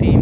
3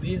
20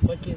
25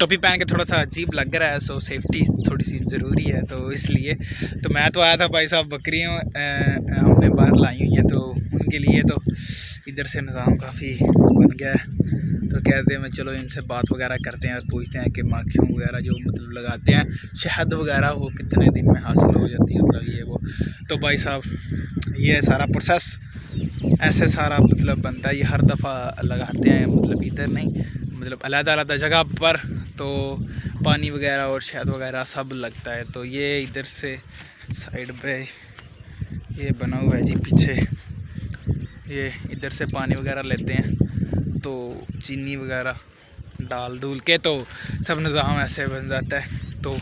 टोपी पहन के थोड़ा सा अजीब लग रहा है, सो सेफ्टी थोड़ी सी ज़रूरी है, तो इसलिए तो मैं तो आया था भाई साहब, बकरियों हमने बाहर लाई हुई हैं तो उनके लिए तो इधर से निज़ाम काफ़ी बन गया है। तो कहते हैं मैं चलो इनसे बात वगैरह करते हैं और पूछते हैं कि माखियों वगैरह जो मतलब लगाते हैं शहद वगैरह वो कितने दिन में हासिल हो जाती है, मतलब ये वो। तो भाई साहब ये सारा प्रोसेस ऐसे सारा मतलब बनता है, ये हर दफ़ा लगाते हैं, मतलब इधर नहीं, मतलब अलग-अलग जगह पर तो पानी वगैरह और शहद वगैरह सब लगता है। तो ये इधर से साइड पे ये बना हुआ है जी पीछे, ये इधर से पानी वगैरह लेते हैं तो चीनी वगैरह डाल डूल के तो सब निज़ाम ऐसे बन जाता है, तो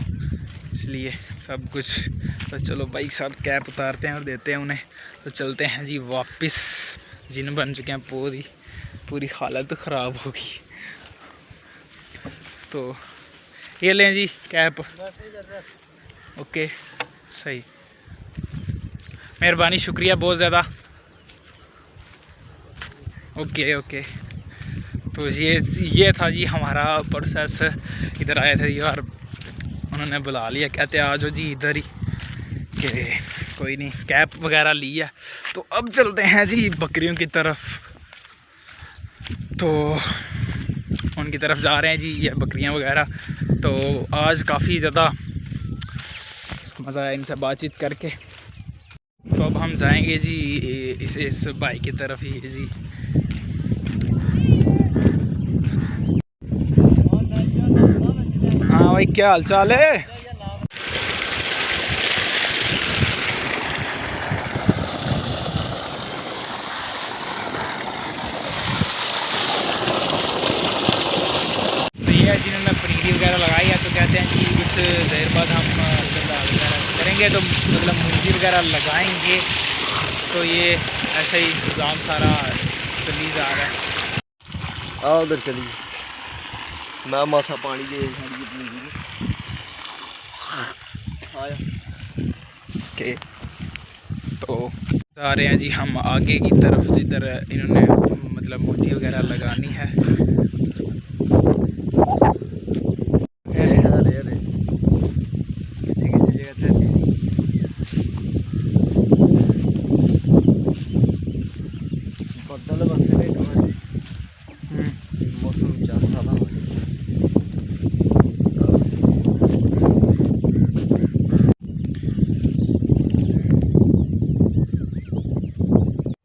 इसलिए सब कुछ। तो चलो भाई साहब कैप उतारते हैं और देते हैं उन्हें, तो चलते हैं जी वापस। जिन बन चुके हैं पूरी हालत ख़राब होगी। तो ये लें जी कैप, ओके सही, मेहरबानी शुक्रिया बहुत ज़्यादा। Okay okay. तो ये था जी हमारा प्रोसेस। इधर आए थे यार, उन्होंने बुला लिया, कहते आ जाओ जी इधर ही, कि कोई नहीं, कैप वगैरह ली है। तो अब चलते हैं जी बकरियों की तरफ, तो उनकी तरफ जा रहे हैं जी, ये बकरियां वगैरह। तो आज काफ़ी ज़्यादा मज़ा आया इनसे बातचीत करके। तो अब हम जाएंगे जी इस भाई की तरफ ही जी। हाँ भाई क्या हाल चाल है? तो ये जिन्होंने पनीरी वगैरह लगाई है, तो कहते हैं कि कुछ देर बाद हम वगैरह करेंगे, तो मतलब मुर्गी वगैरह लगाएंगे। तो ये ऐसे ही इंतज़ाम सारा चली जा रहा है। आओ उधर चलिए, मैं मासा पानी दे आया। ओके, तो जा रहे हैं जी हम आगे की तरफ, जिधर इन्होंने मतलब मोची वगैरह लगानी है।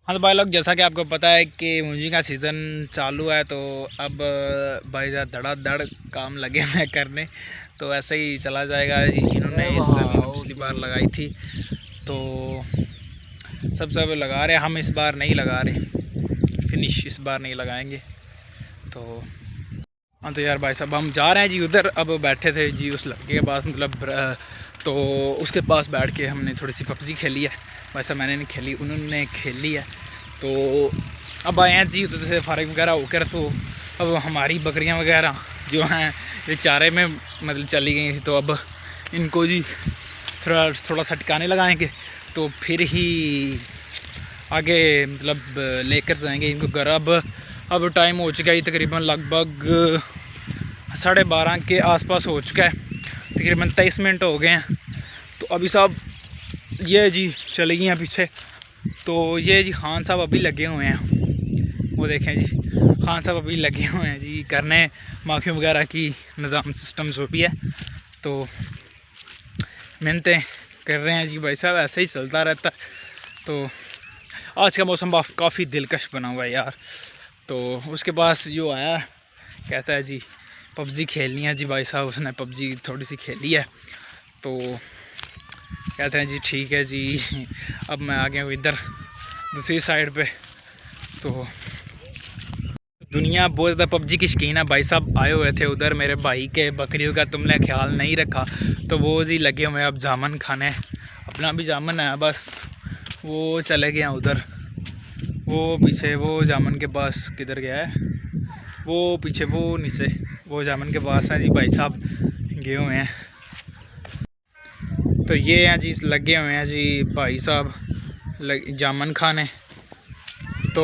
हाँ तो भाई लोग, जैसा कि आपको पता है कि मुंजी का सीज़न चालू है, तो अब भाई साहब धड़ाधड़ काम लगे हैं करने। तो ऐसे ही चला जाएगा जी। इन्होंने इस पिछली बार लगाई थी, तो सब लगा रहे, हम इस बार नहीं लगा रहे, फिनिश इस बार नहीं लगाएंगे। तो हाँ तो यार भाई साहब हम जा रहे हैं जी उधर। अब बैठे थे जी उस लड़के के पास, मतलब तो उसके पास बैठ के हमने थोड़ी सी पबजी खेली है। वैसा मैंने नहीं खेली, उन्होंने खेली है। तो अब आए हैं जी उधर से फारिग वगैरह होकर। तो अब हमारी बकरियां वगैरह जो हैं ये चारे में मतलब चली गई थी, तो अब इनको जी थोड़ा सा ठिकाने लगाएंगे, तो फिर ही आगे मतलब लेकर जाएंगे इनको घर। अब टाइम हो चुका है तकरीबन लगभग 12:30 के आसपास हो चुका है, तकरीबन 23 मिनट हो गए हैं। तो अभी साहब ये जी चली गई हैं पीछे। तो ये जी खान साहब अभी लगे हुए हैं, वो देखें जी खान साहब अभी लगे हुए हैं जी करने माखियों वगैरह की निज़ाम सिस्टम जो भी है। तो मेहनतें कर रहे हैं जी भाई साहब, ऐसे ही चलता रहता है। तो आज का मौसम काफ़ी दिलकश बना हुआ है यार। तो उसके पास जो आया कहता है जी पबजी खेलनी है जी भाई साहब, उसने पबजी थोड़ी सी खेली है। तो कहते हैं जी ठीक है जी। अब मैं आ गया हूँ इधर दूसरी साइड पे। तो दुनिया बहुत ज़्यादा पबजी की शौकीन है भाई साहब, आए हुए थे उधर मेरे भाई के बकरियों का तुमने ख्याल नहीं रखा, तो वो जी लगे हुए अब जामन खाने। अपना भी जामन है, बस वो चले गए हैं उधर, वो पीछे वो जामन के पास किधर गया है, वो पीछे वो नीचे वो जामन के पास है जी भाई साहब गए हुए हैं। तो ये हैं जी लगे हुए हैं जी भाई साहब जामन खाने। तो